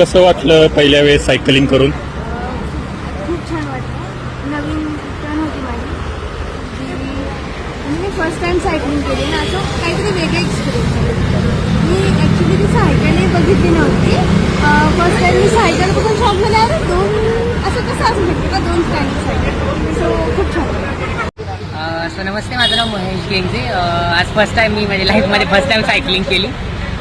कसं वाटलं पहिल्या वेळेस सायकलिंग करून? खूप छान वाटलं. नवीन टर्न होती माझी मी फर्स्ट टाइम सायकलिंग केली ना, असं काहीतरी वेगळं एक्सपिरियन्स. मी ॲक्च्युली ती सायकलही बघितली नव्हती. फर्स्ट टाइम मी सायकल बघून शॉकमध्ये आले. असं कसं असू शकतं का 2 स्टँड सायकल. सो खूप छान वाटलं. सो नमस्ते, माझं नाव महेश गेंगजे. आज फर्स्ट टाईम मी माझ्या लाईफमध्ये फर्स्ट टाईम सायकलिंग केली.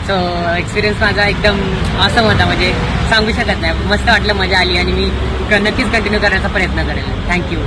सो एक्सपिरियन्स माझा एकदम ऑसम होता, म्हणजे सांगू शकत नाही. मस्त वाटलं, मजा आली आणि मी नक्कीच कंटिन्यू करण्याचा प्रयत्न करेल. थँक्यू.